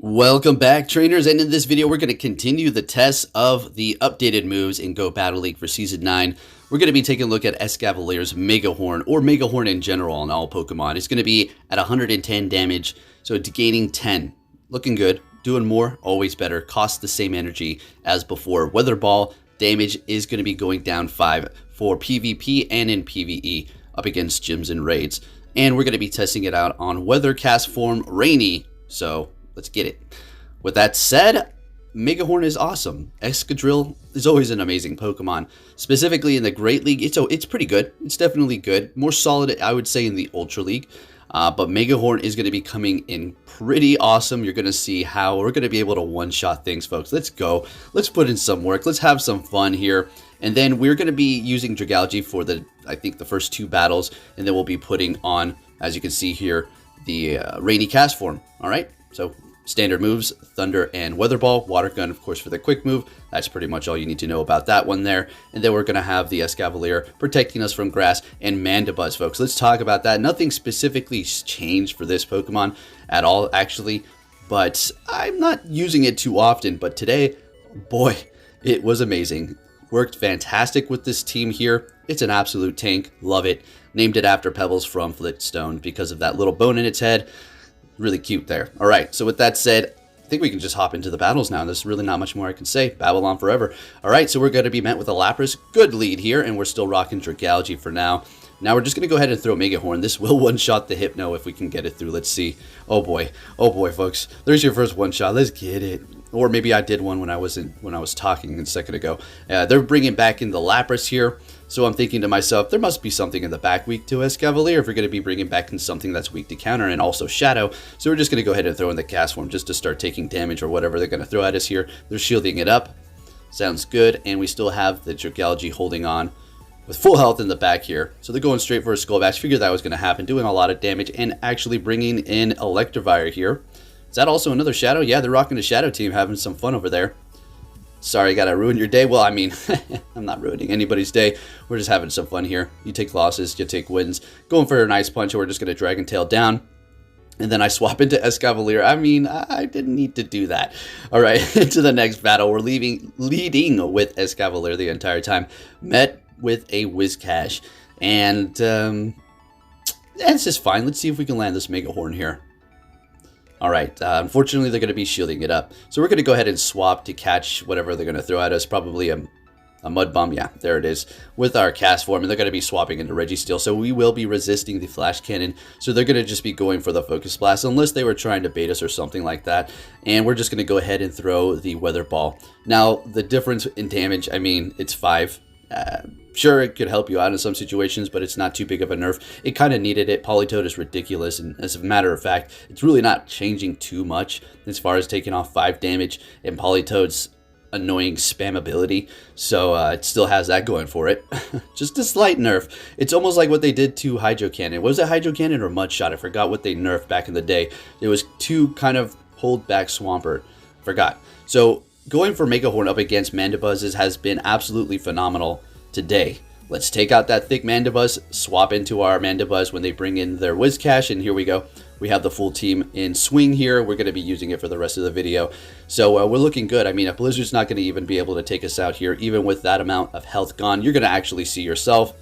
Welcome back, trainers, and in this video we're going to continue the tests of the updated moves in Go Battle League for Season 9. We're going to be taking a look at Escavalier's Megahorn, or Megahorn in general on all Pokemon. It's going to be at 110 damage, so it's gaining 10. Looking good. Doing more, always better. Costs the same energy as before. Weather Ball damage is going to be going down 5 for PvP and in PvE up against gyms and raids. And we're going to be testing it out on Weathercast form Rainy, so let's get it. With that said, Megahorn is awesome. Excadrill is always an amazing Pokemon. Specifically in the Great League, it's pretty good. It's definitely good. More solid, I would say, in the Ultra League. But Megahorn is going to be coming in pretty awesome. You're going to see how we're going to be able to one-shot things, folks. Let's go. Let's put in some work. Let's have some fun here. And then we're going to be using Dragalge for I think the first 2 battles. And then we'll be putting on, as you can see here, the Rainy Cast form. All right? So standard moves, Thunder and Weather Ball. Water Gun, of course, for the quick move. That's pretty much all you need to know about that one there. And then we're going to have the Escavalier protecting us from grass and Mandibuzz, folks. Let's talk about that. Nothing specifically changed for this Pokemon at all, actually. But I'm not using it too often. But today, boy, it was amazing. Worked fantastic with this team here. It's an absolute tank. Love it. Named it after Pebbles from Flintstone because of that little bone in its head. Really cute there. All right, so with that said, I think we can just hop into the battles now. There's really not much more I can say. Babble on forever. All right, so we're going to be met with a Lapras. Good lead here, and we're still rocking Dragalge for now. Now we're just going to go ahead and throw Megahorn. This will one-shot the Hypno if we can get it through. Let's see. Oh boy, folks. There's your first one-shot. Let's get it. Or maybe I did one when I was talking a second ago. They're bringing back in the Lapras here. So I'm thinking to myself, there must be something in the back weak to Escavalier if we're going to be bringing back in something that's weak to counter and also Shadow. So we're just going to go ahead and throw in the cast form just to start taking damage or whatever they're going to throw at us here. They're shielding it up. Sounds good. And we still have the Dragalge holding on with full health in the back here. So they're going straight for a Skull Bash. Figured that was going to happen, doing a lot of damage and actually bringing in Electivire here. Is that also another Shadow? Yeah, they're rocking the Shadow team, having some fun over there. Sorry, gotta ruin your day. Well, I mean, I'm not ruining anybody's day. We're just having some fun here. You take losses, you take wins. Going for a nice punch, we're just gonna Dragon Tail down. And then I swap into Escavalier. I mean, I didn't need to do that. All right, into the next battle. We're leading with Escavalier the entire time. Met with a Whiscash. And it's just fine. Let's see if we can land this Megahorn here. All right, unfortunately, they're going to be shielding it up. So we're going to go ahead and swap to catch whatever they're going to throw at us. Probably a Mud Bomb. Yeah, there it is. With our cast form, and they're going to be swapping into Registeel. So we will be resisting the Flash Cannon. So they're going to just be going for the Focus Blast, unless they were trying to bait us or something like that. And we're just going to go ahead and throw the Weather Ball. Now, the difference in damage, I mean, it's 5. Sure, it could help you out in some situations, but it's not too big of a nerf. It kind of needed it. Polytoad is ridiculous, and as a matter of fact, it's really not changing too much as far as taking off 5 damage and Polytoad's annoying spam ability. So it still has that going for it. Just a slight nerf. It's almost like what they did to Hydro Cannon. Was it Hydro Cannon or Mud Shot? I forgot what they nerfed back in the day. It was 2 kind of hold back Swampert. Forgot. So going for Megahorn up against Mandibuzz has been absolutely phenomenal today. Let's take out that thick Mandibuzz, swap into our Mandibuzz when they bring in their Whiscash, and here we go. We have the full team in swing here. We're going to be using it for the rest of the video. So we're looking good. I mean, a Blizzard's not going to even be able to take us out here, even with that amount of health gone. You're going to actually see yourself,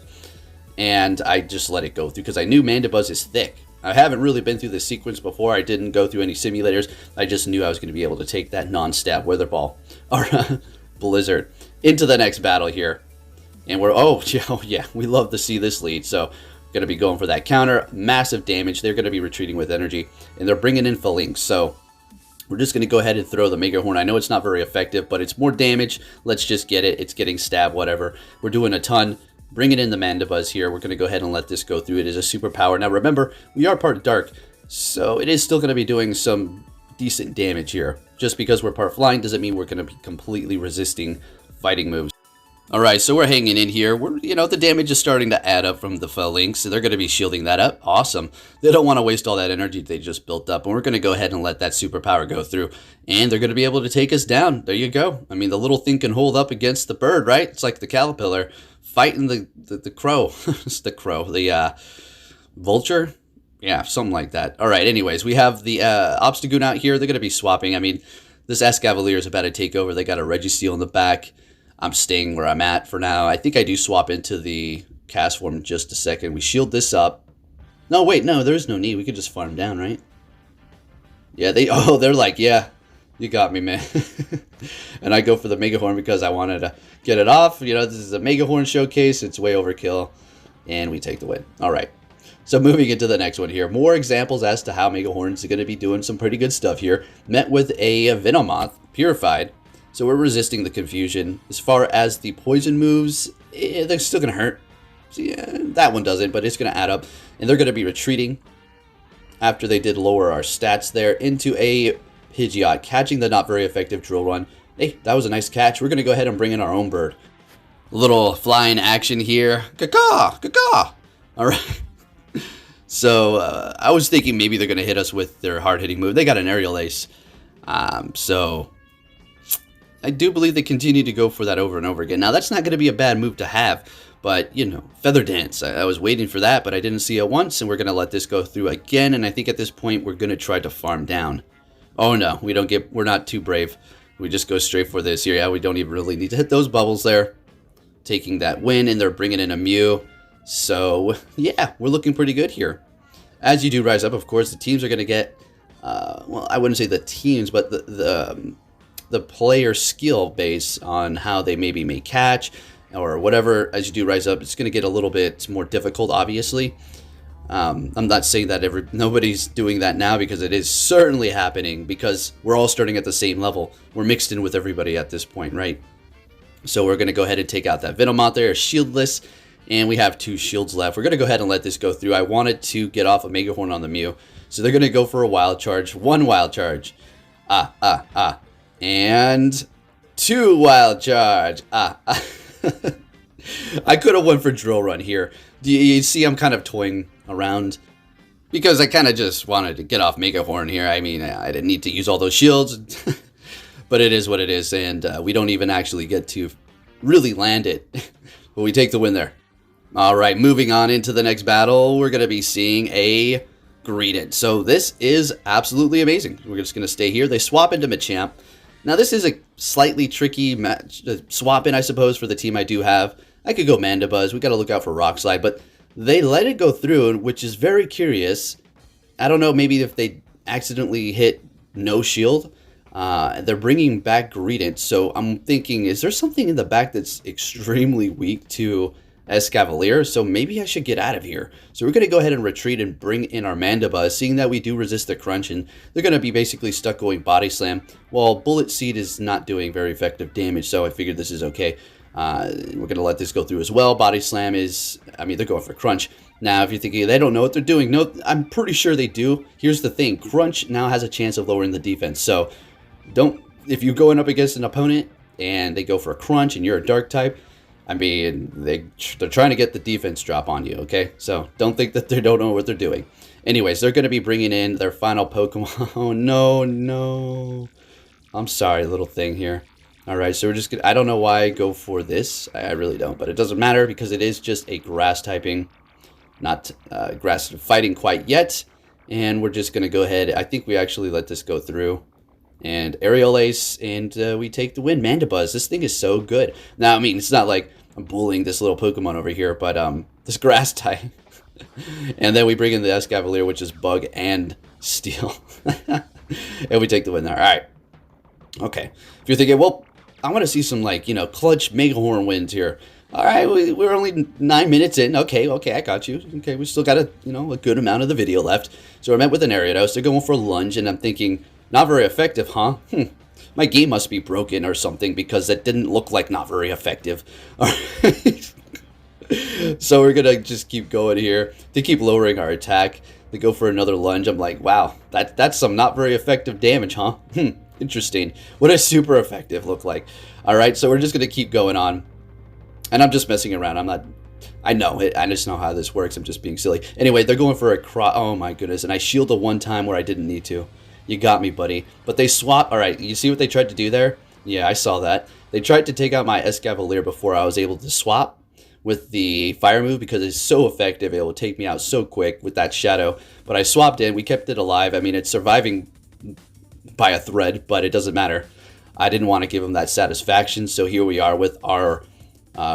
and I just let it go through because I knew Mandibuzz is thick. I haven't really been through this sequence before. I didn't go through any simulators. I just knew I was going to be able to take that non-stab Weather Ball. Or Blizzard. Into the next battle here. And we're, oh yeah, we love to see this lead. So, going to be going for that counter. Massive damage. They're going to be retreating with energy. And they're bringing in Phalanx. So, we're just going to go ahead and throw the Megahorn. I know it's not very effective, but it's more damage. Let's just get it. It's getting stabbed, whatever. We're doing a ton. Bringing in the Mandibuzz here. We're going to go ahead and let this go through. It is a superpower. Now, remember, we are part dark. So, it is still going to be doing some decent damage here. Just because we're part flying doesn't mean we're going to be completely resisting fighting moves. Alright, so we're hanging in here. The damage is starting to add up from the Phalanx, so they're going to be shielding that up. Awesome. They don't want to waste all that energy they just built up, and we're going to go ahead and let that superpower go through, and they're going to be able to take us down. There you go. I mean, the little thing can hold up against the bird, right? It's like the caterpillar fighting the crow. It's the crow. The vulture. Yeah, something like that. All right, anyways, we have the Obstagoon out here. They're going to be swapping. I mean, this Escavalier is about to take over. They got a Registeel in the back. I'm staying where I'm at for now. I think I do swap into the cast form in just a second. We shield this up. No, wait, no, there is no need. We could just farm down, right? Yeah, they're like, yeah, you got me, man. And I go for the Megahorn because I wanted to get it off. You know, this is a Megahorn showcase. It's way overkill. And we take the win. All right. So moving into the next one here. More examples as to how Megahorn's going to be doing some pretty good stuff here. Met with a Venomoth, Purified. So we're resisting the confusion. As far as the poison moves, they're still going to hurt. So yeah, that one doesn't, but it's going to add up. And they're going to be retreating after they did lower our stats there into a Pidgeot, catching the not very effective Drill Run. Hey, that was a nice catch. We're going to go ahead and bring in our own bird. A little flying action here. Caw, caw. All right. So I was thinking maybe they're going to hit us with their hard-hitting move. They got an Aerial Ace. So I do believe they continue to go for that over and over again. Now, that's not going to be a bad move to have. But, you know, Feather Dance. I was waiting for that, but I didn't see it once. And we're going to let this go through again. And I think at this point, we're going to try to farm down. Oh, no. We're not too brave. We just go straight for this here. Yeah, we don't even really need to hit those bubbles there. Taking that win, and they're bringing in a Mew. So, yeah, we're looking pretty good here. As you do rise up, of course, the teams are going to get, well, I wouldn't say the teams, but the player skill base on how they maybe may catch or whatever. As you do rise up, it's going to get a little bit more difficult, obviously. I'm not saying that nobody's doing that now, because it is certainly happening, because we're all starting at the same level. We're mixed in with everybody at this point, right? So we're going to go ahead and take out that Venomoth there, shieldless. And we have 2 shields left. We're going to go ahead and let this go through. I wanted to get off a Megahorn on the Mew. So they're going to go for a Wild Charge. 1 Wild Charge. And 2 Wild Charge. I could have went for Drill Run here. You see I'm kind of toying around, because I kind of just wanted to get off Megahorn here. I mean, I didn't need to use all those shields. But it is what it is. And we don't even actually get to really land it. But we take the win there. All right, moving on into the next battle, we're going to be seeing a Greedent. So this is absolutely amazing. We're just going to stay here. They swap into Machamp. Now, this is a slightly tricky match, swap in, I suppose, for the team I do have. I could go Mandibuzz. We got to look out for Rock Slide, but they let it go through, which is very curious. I don't know, maybe if they accidentally hit no shield. They're bringing back Greedent, so I'm thinking, is there something in the back that's extremely weak to Escavalier? So maybe I should get out of here. So we're going to go ahead and retreat and bring in our Mandibuzz, seeing that we do resist the crunch, and they're going to be basically stuck going Body Slam, while Bullet Seed is not doing very effective damage, so I figured this is okay. We're going to let this go through as well. Body Slam is, I mean, they're going for Crunch. Now, if you're thinking they don't know what they're doing, no, I'm pretty sure they do. Here's the thing. Crunch now has a chance of lowering the defense, so if you're going up against an opponent and they go for a Crunch and you're a Dark type, I mean, they're trying to get the defense drop on you, okay? So don't think that they don't know what they're doing. Anyways, they're going to be bringing in their final Pokemon. Oh, no. I'm sorry, little thing here. All right, so we're just going to, I don't know why I go for this. I really don't, but it doesn't matter because it is just a grass typing, not grass fighting quite yet. And we're just going to go ahead. I think we actually let this go through. And Aerial Ace, and we take the win. Mandibuzz, this thing is so good. Now, I mean, it's not like I'm bullying this little Pokemon over here, but this grass type. And then we bring in the Escavalier, which is Bug and Steel. And we take the win there. All right. Okay. If you're thinking, well, I want to see some, like, you know, clutch Megahorn wins here. All right, we're only 9 minutes in. Okay, I got you. Okay, we still got a good amount of the video left. So I met with an Ariados. They're going for a lunge, and I'm thinking, not very effective, huh? My game must be broken or something, because that didn't look like not very effective. All right. So we're going to just keep going here. They keep lowering our attack. They go for another lunge. I'm like, wow, that's some not very effective damage, huh? Interesting. What does super effective look like? All right, so we're just going to keep going on. And I'm just messing around. I know it. I just know how this works. I'm just being silly. Anyway, they're going for a oh my goodness. And I shielded one time where I didn't need to. You got me, buddy. But they swap. All right, you see what they tried to do there? Yeah, I saw that. They tried to take out my Escavalier before I was able to swap, with the fire move because it's so effective. It will take me out so quick with that shadow. But I swapped in. We kept it alive. I mean, it's surviving by a thread, but it doesn't matter. I didn't want to give him that satisfaction. So here we are with our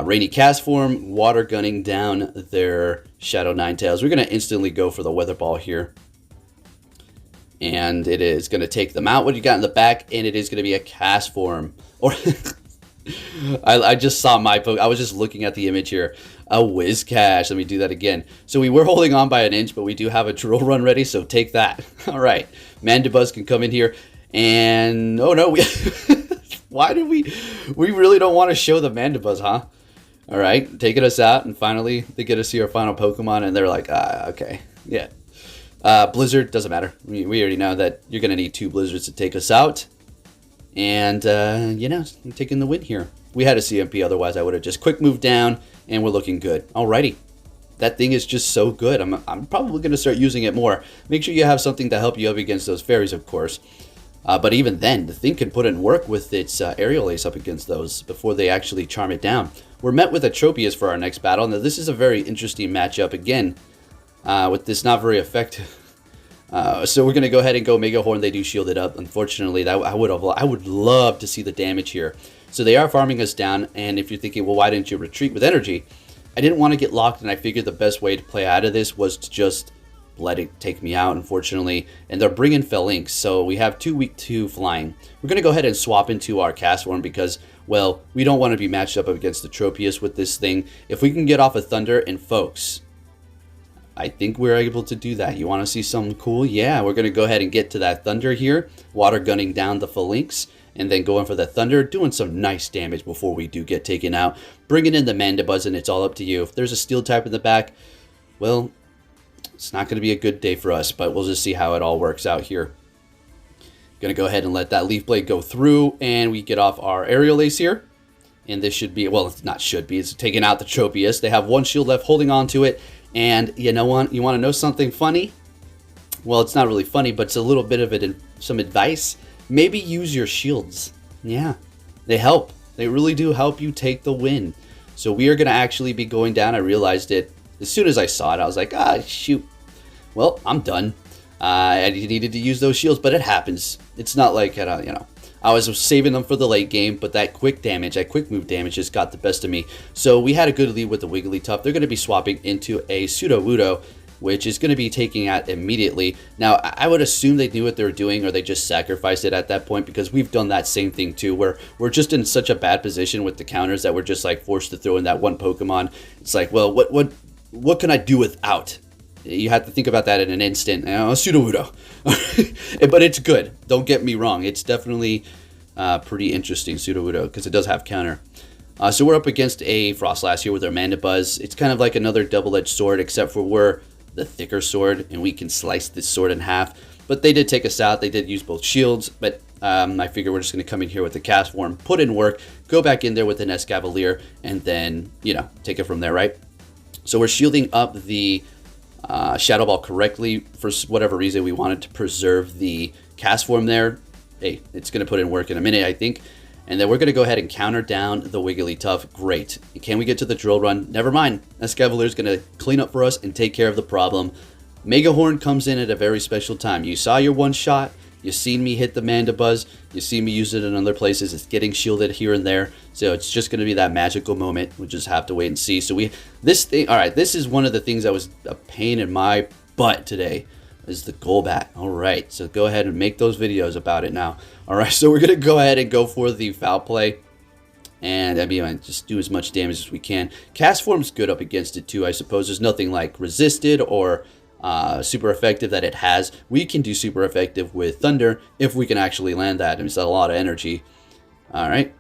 Rainy Cast form, water gunning down their Shadow Ninetales. We're going to instantly go for the Weather Ball here. And it is going to take them out. What do you got in the back? And it is going to be a cast form. Or I just saw my poke. I was just looking at the image here. A Whiscash. Let me do that again. So we were holding on by an inch, but we do have a drill run ready. So take that. All right. Mandibuzz can come in here. And oh no, why did we really don't want to show the Mandibuzz, huh? All right, taking us out, and finally they get to see our final Pokemon, and they're like, okay, yeah. Blizzard, doesn't matter. We already know that you're going to need 2 Blizzards to take us out. And, you know, I'm taking the win here. We had a CMP, otherwise I would have just quick moved down, and we're looking good. Alrighty. That thing is just so good. I'm probably going to start using it more. Make sure you have something to help you up against those fairies, of course. But even then, the thing can put in work with its aerial ace up against those before they actually charm it down. We're met with a Tropius for our next battle. Now, this is a very interesting matchup again. With this not very effective. So we're going to go ahead and go Megahorn. They do shield it up. Unfortunately, that I would love to see the damage here. So they are farming us down. And if you're thinking, well, why didn't you retreat with energy? I didn't want to get locked, and I figured the best way to play out of this was to just let it take me out, unfortunately. And they're bringing Phalanx, so we have 2 weak 2 flying. We're going to go ahead and swap into our cast form because, well, we don't want to be matched up against the Tropius with this thing. If we can get off a Thunder, and folks, I think we're able to do that. You want to see something cool? Yeah, we're going to go ahead and get to that Thunder here. Water gunning down the Phalanx. And then going for the Thunder. Doing some nice damage before we do get taken out. Bringing in the Mandibuzz, and it's all up to you. If there's a Steel type in the back, well, it's not going to be a good day for us. But we'll just see how it all works out here. Going to go ahead and let that Leaf Blade go through. And we get off our Aerial Ace here. And this should be, well, it's not should be. It's taking out the Tropius. They have 1 shield left holding on to it. And you know what? You want to know something funny? Well, it's not really funny, but it's a little bit of it, some advice. Maybe use your shields. Yeah, they help. They really do help you take the win. So we are going to actually be going down. I realized it as soon as I saw it. I was like, shoot. Well, I'm done. I needed to use those shields, but it happens. It's not like, you know, I was saving them for the late game, but that quick damage, that quick move damage just got the best of me. So we had a good lead with the Wigglytuff. They're going to be swapping into a Sudowoodo, which is going to be taking out immediately. Now, I would assume they knew what they were doing, or they just sacrificed it at that point, because we've done that same thing too, where we're just in such a bad position with the counters that we're just like forced to throw in that one Pokemon. It's like, well, what can I do without? You have to think about that in an instant. Sudowoodo. But it's good. Don't get me wrong. It's definitely pretty interesting, Sudowoodo, because it does have counter. So we're up against a Frostlass here with our Mandibuzz. It's kind of like another double-edged sword, except for we're the thicker sword, and we can slice this sword in half. But they did take us out. They did use both shields, but I figure we're just going to come in here with the cast form, put in work, go back in there with an Escavalier, and then, you know, take it from there, right? So we're shielding up the Shadow Ball correctly. For whatever reason, we wanted to preserve the cast form there. Hey, it's going to put in work in a minute, I think. And then we're going to go ahead and counter down the Wigglytuff. Great. Can we get to the drill run? Never mind. Escavalier is going to clean up for us and take care of the problem. Megahorn comes in at a very special time. You saw your one shot. You've seen me hit the Mandibuzz. You've seen me use it in other places. It's getting shielded here and there. So it's just going to be that magical moment. We'll just have to wait and see. So this thing, all right, this is one of the things that was a pain in my butt today, is the Golbat. All right, so go ahead and make those videos about it now. All right, so we're going to go ahead and go for the foul play. And I mean, just do as much damage as we can. Cast form's good up against it too, I suppose. There's nothing like resisted or super effective that it has. We can do super effective with Thunder if we can actually land that. It's a lot of energy. All right.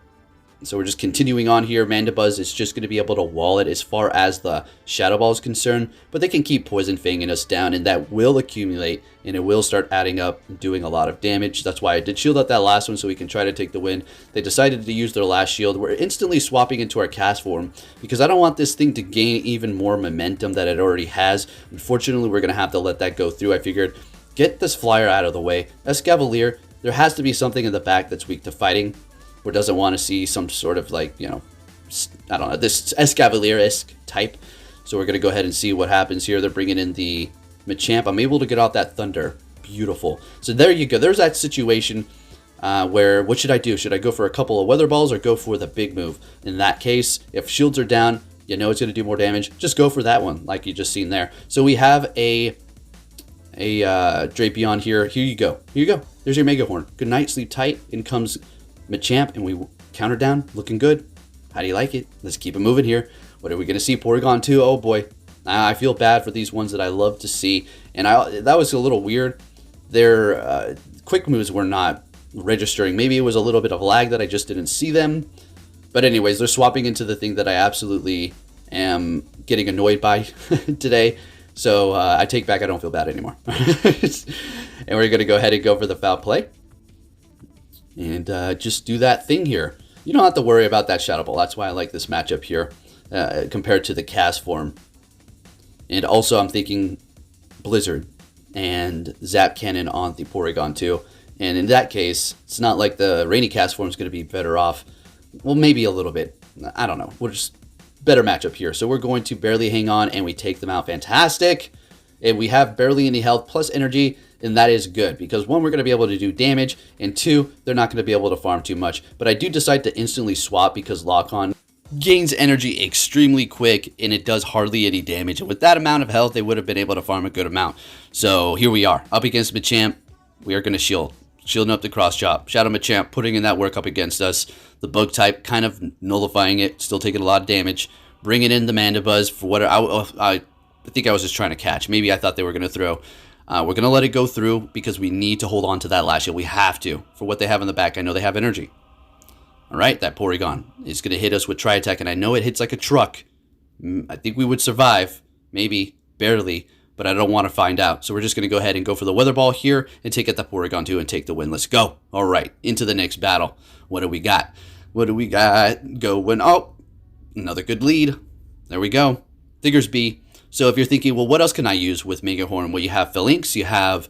So we're just continuing on here. Mandibuzz is just going to be able to wall it as far as the Shadow Ball is concerned, but they can keep Poison Fanging us down, and that will accumulate, and it will start adding up and doing a lot of damage. That's why I did shield out that last one so we can try to take the win. They decided to use their last shield. We're instantly swapping into our cast form because I don't want this thing to gain even more momentum that it already has. Unfortunately, we're going to have to let that go through. I figured, get this flyer out of the way. Escavalier, there has to be something in the back that's weak to fighting, or doesn't want to see some sort of, like, you know, I don't know, this Escavalier-esque type. So we're going to go ahead and see what happens here. They're bringing in the Machamp. I'm able to get out that Thunder. Beautiful. So there you go. There's that situation where, what should I do? Should I go for a couple of Weather Balls or go for the big move? In that case, if shields are down, you know it's going to do more damage. Just go for that one, like you just seen there. So we have a Drapion here. Here you go. Here you go. There's your Megahorn. Good night. Sleep tight. In comes Machamp, and we counter down. Looking good. How do you like it? Let's keep it moving here. What are we going to see? Porygon 2. Oh, boy. I feel bad for these ones that I love to see. And that was a little weird. Their quick moves were not registering. Maybe it was a little bit of lag that I just didn't see them. But anyways, they're swapping into the thing that I absolutely am getting annoyed by today. So I take back, I don't feel bad anymore. And we're going to go ahead and go for the foul play. And just do that thing here. You don't have to worry about that Shadow Ball. That's why I like this matchup here compared to the cast form. And also I'm thinking Blizzard and Zap Cannon on the Porygon 2. And in that case, it's not like the Rainy cast form is going to be better off. Well, maybe a little bit. I don't know. We're just better matchup here. So we're going to barely hang on and we take them out. Fantastic. And we have barely any health plus energy. And that is good because one, we're going to be able to do damage. And two, they're not going to be able to farm too much. But I do decide to instantly swap because Lock-On gains energy extremely quick and it does hardly any damage. And with that amount of health, they would have been able to farm a good amount. So here we are up against Machamp. We are going to shield. Shielding up the cross chop. Shadow Machamp putting in that work up against us. The bug type kind of nullifying it. Still taking a lot of damage. Bringing in the Mandibuzz for what I think I was just trying to catch. Maybe I thought they were going to throw. We're going to let it go through because we need to hold on to that last shield. We have to. For what they have in the back, I know they have energy. Alright, that Porygon is going to hit us with Tri-Attack. And I know it hits like a truck. I think we would survive. Maybe. Barely. But I don't want to find out. So we're just going to go ahead and go for the Weather Ball here and take out the Porygon 2 and take the win. Let's go. All right, into the next battle. What do we got? What do we got going? Oh, another good lead. There we go. Diggersby. So if you're thinking, well, what else can I use with Megahorn? Well, you have Phalanx, you have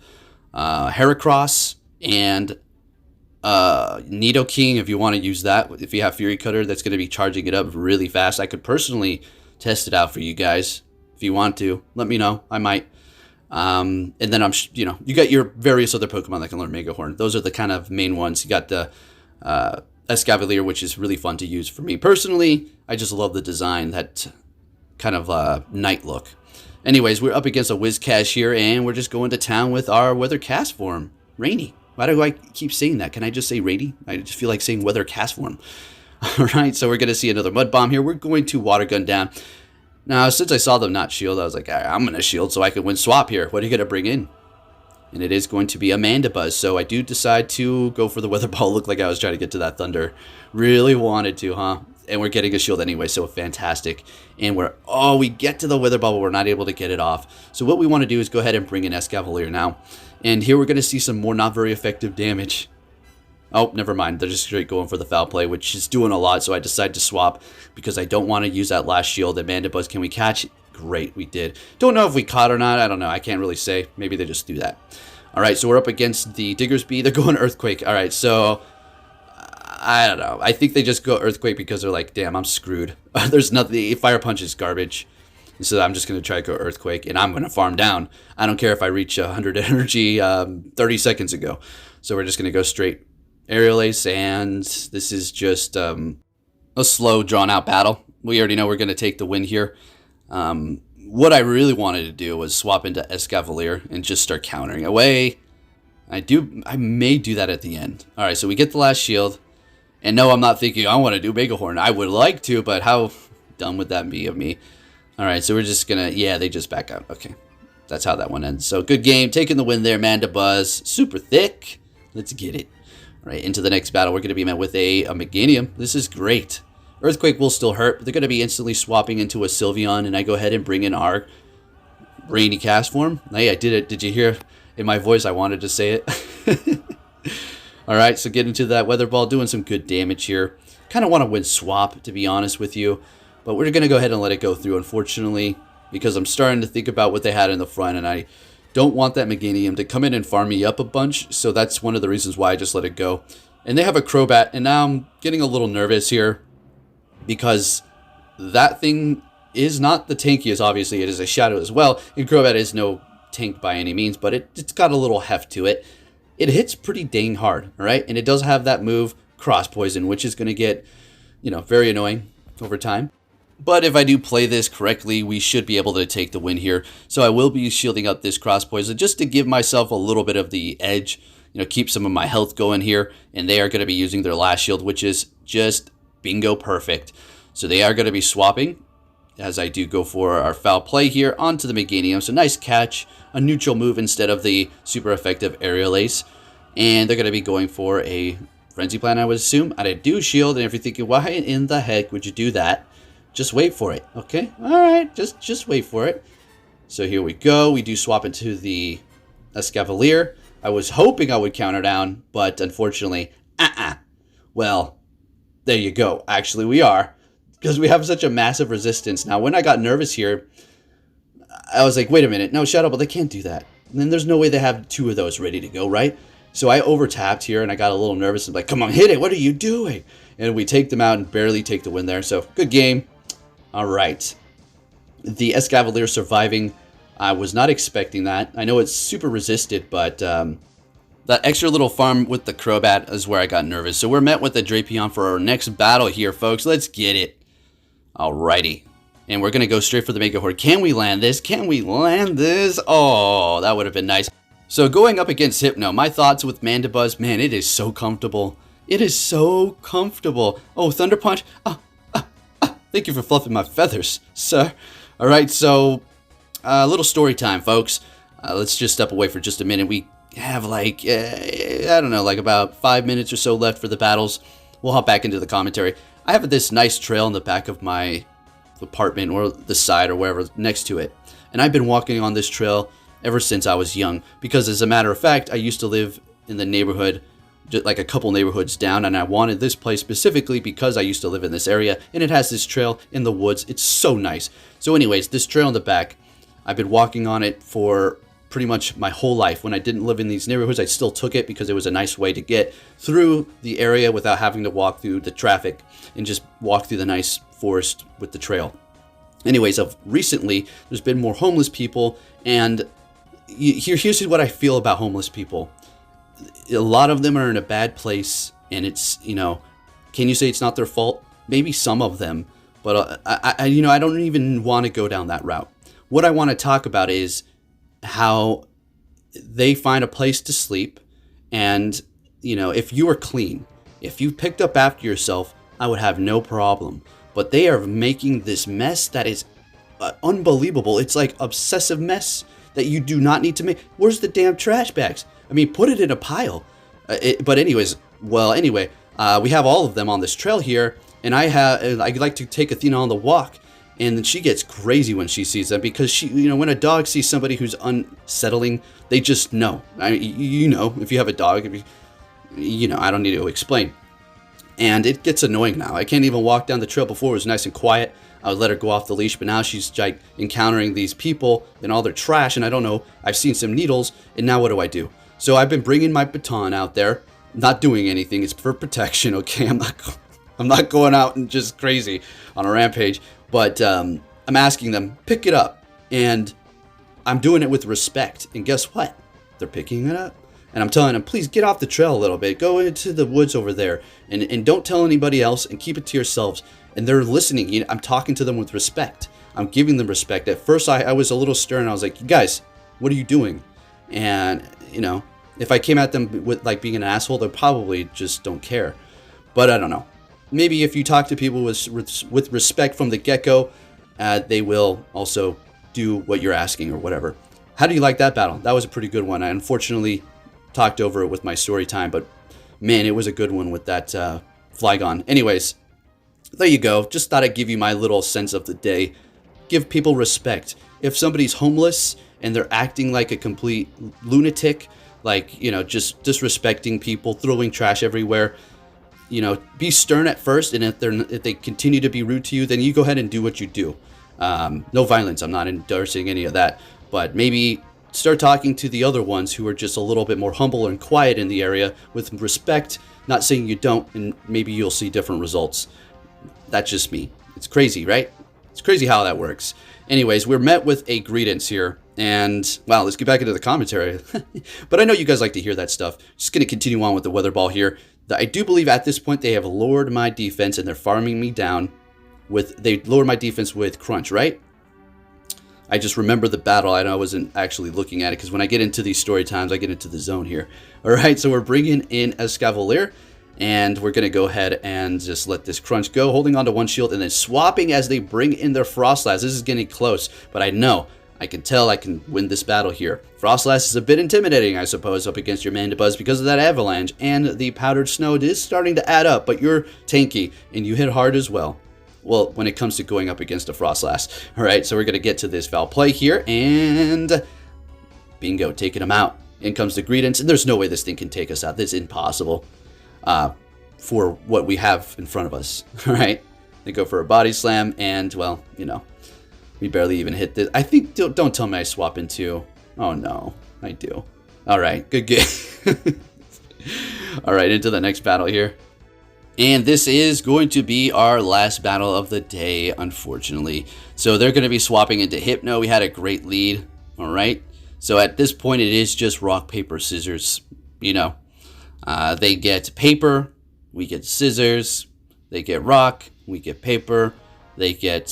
Heracross, and Nidoking if you want to use that. If you have Fury Cutter, that's going to be charging it up really fast. I could personally test it out for you guys. If you want to, let me know. I might. And then you got your various other Pokemon that can learn Megahorn. Those are the kind of main ones. You got the Escavalier, which is really fun to use for me personally. I just love the design, that kind of night look. Anyways, we're up against a Whiscash here, and we're just going to town with our Weather Cast form, Rainy. Why do I keep saying that? Can I just say Rainy? I just feel like saying Weather Cast form. All right, so we're going to see another Mud Bomb here. We're going to Water Gun down. Now, since I saw them not shield, I was like, I'm going to shield so I can win swap here. What are you going to bring in? And it is going to be a Mandibuzz. So I do decide to go for the Weather Ball. Looked like I was trying to get to that Thunder. Really wanted to, huh? And we're getting a shield anyway, so fantastic. And we get to the Weather Ball, but we're not able to get it off. So what we want to do is go ahead and bring in Escavalier now. And here we're going to see some more not very effective damage. Oh, never mind. They're just straight going for the foul play, which is doing a lot. So I decided to swap because I don't want to use that last shield. And Mandibuzz, can we catch? Great, we did. Don't know if we caught or not. I don't know. I can't really say. Maybe they just do that. All right, so we're up against the Diggersby. They're going Earthquake. All right, so I don't know. I think they just go Earthquake because they're like, damn, I'm screwed. There's nothing. Fire Punch is garbage. So I'm just going to try to go Earthquake, and I'm going to farm down. I don't care if I reach 100 energy 30 seconds ago. So we're just going to go straight Aerial Ace, and this is just a slow, drawn-out battle. We already know we're going to take the win here. What I really wanted to do was swap into Escavalier and just start countering away. I may do that at the end. All right, so we get the last shield. And no, I'm not thinking I want to do Megahorn. I would like to, but how dumb would that be of me? All right, so we're just going to... Yeah, they just back out. Okay, that's how that one ends. So good game. Taking the win there, Mandibuzz. Super thick. Let's get it. All right, into the next battle. We're going to be met with a Meganium. This is great. Earthquake will still hurt, but they're going to be instantly swapping into a Sylveon, and I go ahead and bring in our Rainy cast form. Hey, I did it. Did you hear in my voice? I wanted to say it. All right, so get into that Weather Ball, doing some good damage here. Kind of want to win swap, to be honest with you, but we're going to go ahead and let it go through, unfortunately, because I'm starting to think about what they had in the front, and I don't want that Meganium to come in and farm me up a bunch, so that's one of the reasons why I just let it go. And they have a Crobat, and now I'm getting a little nervous here. because that thing is not the tankiest. Obviously, it is a shadow as well, and Crobat is no tank by any means, but it's got a little heft to it. It hits pretty dang hard, all right? And it does have that move, Cross Poison, which is going to get, very annoying over time. But if I do play this correctly, we should be able to take the win here. So I will be shielding up this Cross Poison just to give myself a little bit of the edge, keep some of my health going here. And they are going to be using their last shield, which is just bingo perfect. So they are going to be swapping as I do go for our foul play here onto the Meganium. So nice catch, a neutral move instead of the super effective Aerial Ace. And they're going to be going for a Frenzy Plant, I would assume. And I do shield, and if you're thinking, why in the heck would you do that? Just wait for it, okay? All right, just wait for it. So here we go. We do swap into the Escavalier. I was hoping I would counter down, but unfortunately, well, there you go. Actually, we are, because we have such a massive resistance. Now, when I got nervous here, I was like, wait a minute. No, Shadow Ball, they can't do that. And then there's no way they have two of those ready to go, right? So I over-tapped here, and I got a little nervous. I'm like, come on, hit it. What are you doing? And we take them out and barely take the win there. So, good game. All right. The Escavalier surviving. I was not expecting that. I know it's super resisted, but that extra little farm with the Crobat is where I got nervous. So we're met with the Drapion for our next battle here, folks. Let's get it. Alrighty. And we're going to go straight for the Megahorn. Can we land this? Can we land this? Oh, that would have been nice. So going up against Hypno, my thoughts with Mandibuzz, man, it is so comfortable. It is so comfortable. Oh, Thunder Punch. Thank you for fluffing my feathers, sir. All right, so a little story time, folks. Let's just step away for just a minute. We have like, I don't know, like about 5 minutes or so left for the battles. We'll hop back into the commentary. I have this nice trail in the back of my apartment or the side or wherever next to it. And I've been walking on this trail ever since I was young. Because as a matter of fact, I used to live in the neighborhood just like a couple neighborhoods down, and I wanted this place specifically because I used to live in this area, and it has this trail in the woods. It's so nice. So anyways, this trail in the back, I've been walking on it for pretty much my whole life. When I didn't live in these neighborhoods, I still took it because it was a nice way to get through the area without having to walk through the traffic and just walk through the nice forest with the trail. Anyways, recently, there's been more homeless people, and here's what I feel about homeless people. A lot of them are in a bad place, and it's, can you say it's not their fault? Maybe some of them, but I don't even want to go down that route. What I want to talk about is how they find a place to sleep, and, if you are clean, if you picked up after yourself, I would have no problem. But they are making this mess that is unbelievable. It's like obsessive mess that you do not need to make. Where's the damn trash bags? I mean, put it in a pile. But anyways, we have all of them on this trail here, and I like to take Athena on the walk, and she gets crazy when she sees them because she, when a dog sees somebody who's unsettling, they just know. I mean, if you have a dog, I don't need to explain. And it gets annoying now. I can't even walk down the trail. Before it was nice and quiet. I would let her go off the leash, but now she's like encountering these people and all their trash, and I don't know. I've seen some needles, and now what do? So I've been bringing my baton out there, not doing anything. It's for protection, okay? I'm not going out and just crazy on a rampage, but I'm asking them, pick it up, and I'm doing it with respect. And guess what? They're picking it up. And I'm telling them, please get off the trail a little bit. Go into the woods over there, and don't tell anybody else, and keep it to yourselves. And they're listening. I'm talking to them with respect. I'm giving them respect. At first, I was a little stern. I was like, you guys, what are you doing? And, if I came at them with like being an asshole, they probably just don't care. But I don't know. Maybe if you talk to people with respect from the get-go, they will also do what you're asking or whatever. How do you like that battle? That was a pretty good one. I unfortunately talked over it with my story time, but man, it was a good one with that Flygon. Anyways, there you go. Just thought I'd give you my little sense of the day. Give people respect. If somebody's homeless and they're acting like a complete lunatic, like, just disrespecting people, throwing trash everywhere, be stern at first, and if they continue to be rude to you, then you go ahead and do what you do. No violence. I'm not endorsing any of that, but maybe start talking to the other ones who are just a little bit more humble and quiet in the area with respect. Not saying you don't, and maybe you'll see different results. That's just me. It's crazy, right? It's crazy how that works. Anyways, we're met with a greetance here. And, wow, let's get back into the commentary. But I know you guys like to hear that stuff. Just going to continue on with the weather ball here. I do believe at this point they have lowered my defense and they're farming me down with... They lowered my defense with Crunch, right? I just remember the battle. I wasn't actually looking at it because when I get into these story times, I get into the zone here. All right, so we're bringing in Escavalier. And we're going to go ahead and just let this Crunch go, holding on to one shield and then swapping as they bring in their Frostlass. This is getting close, but I know, I can tell I can win this battle here. Frostlass is a bit intimidating, I suppose, up against your Mandibuzz because of that avalanche, and the powdered snow is starting to add up, but you're tanky, and you hit hard as well. Well, when it comes to going up against a Frostlass. All right, so we're going to get to this foul play here, and bingo, taking him out. In comes the Greetance, and there's no way this thing can take us out. This is impossible. For what we have in front of us. All right, they go for a body slam, and well, you know, we barely even hit this. I think don't tell me I swap into. Oh no, I do. All right, good game. All right, into the next battle here, and this is going to be our last battle of the day, unfortunately. So they're going to be swapping into Hypno. We had a great lead. All right, so at this point it is just rock paper scissors. You know. They get paper, we get scissors, they get rock, we get paper, they get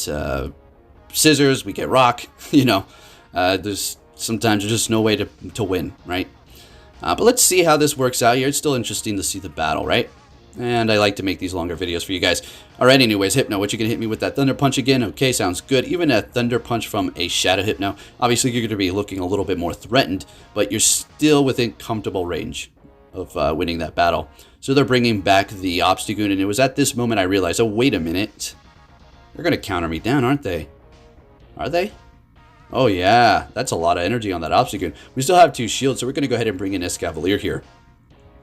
scissors, we get rock, you know. There's just no way to win, right? But let's see how this works out here. It's still interesting to see the battle, right? And I like to make these longer videos for you guys. Alright, anyways, Hypno, what you gonna hit me with that Thunder Punch again? Okay, sounds good. Even a Thunder Punch from a Shadow Hypno. Obviously, you're gonna be looking a little bit more threatened, but you're still within comfortable range of winning that battle. So they're bringing back the Obstagoon, and it was at this moment I realized, oh, wait a minute. They're going to counter me down, aren't they? Are they? Oh, yeah. That's a lot of energy on that Obstagoon. We still have 2 shields, so we're going to go ahead and bring in Escavalier here.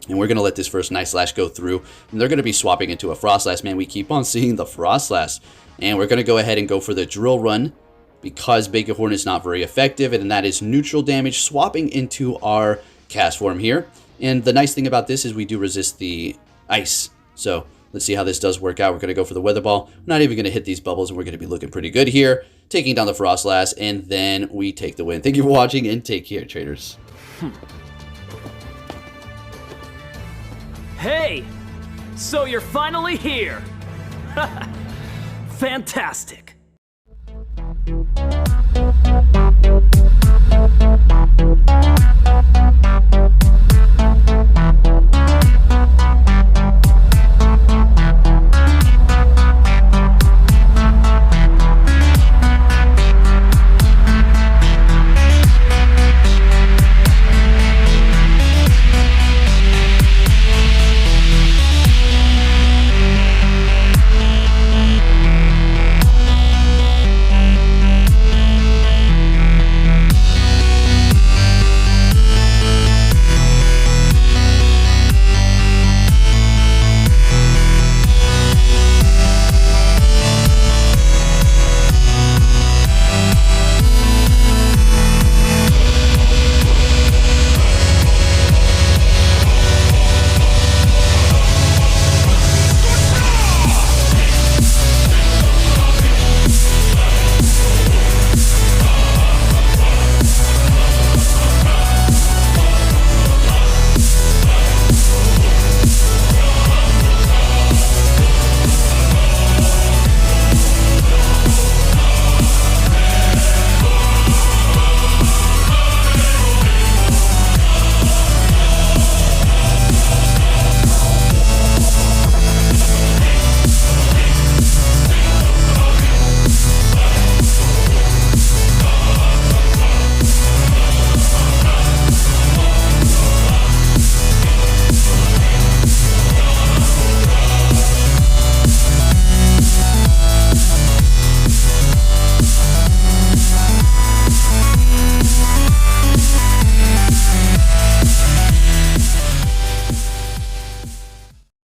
And we're going to let this first Night Slash go through. And they're going to be swapping into a Frostlass. Man, we keep on seeing the Frostlass. And we're going to go ahead and go for the Drill Run because Megahorn is not very effective, and that is neutral damage, swapping into our Cast Form here. And the nice thing about this is we do resist the ice. So let's see how this does work out. We're going to go for the Weather Ball. We're not even going to hit these bubbles, and we're going to be looking pretty good here. Taking down the Frostlass, and then we take the win. Thank you for watching, and take care, traders. Hey! So you're finally here! Fantastic!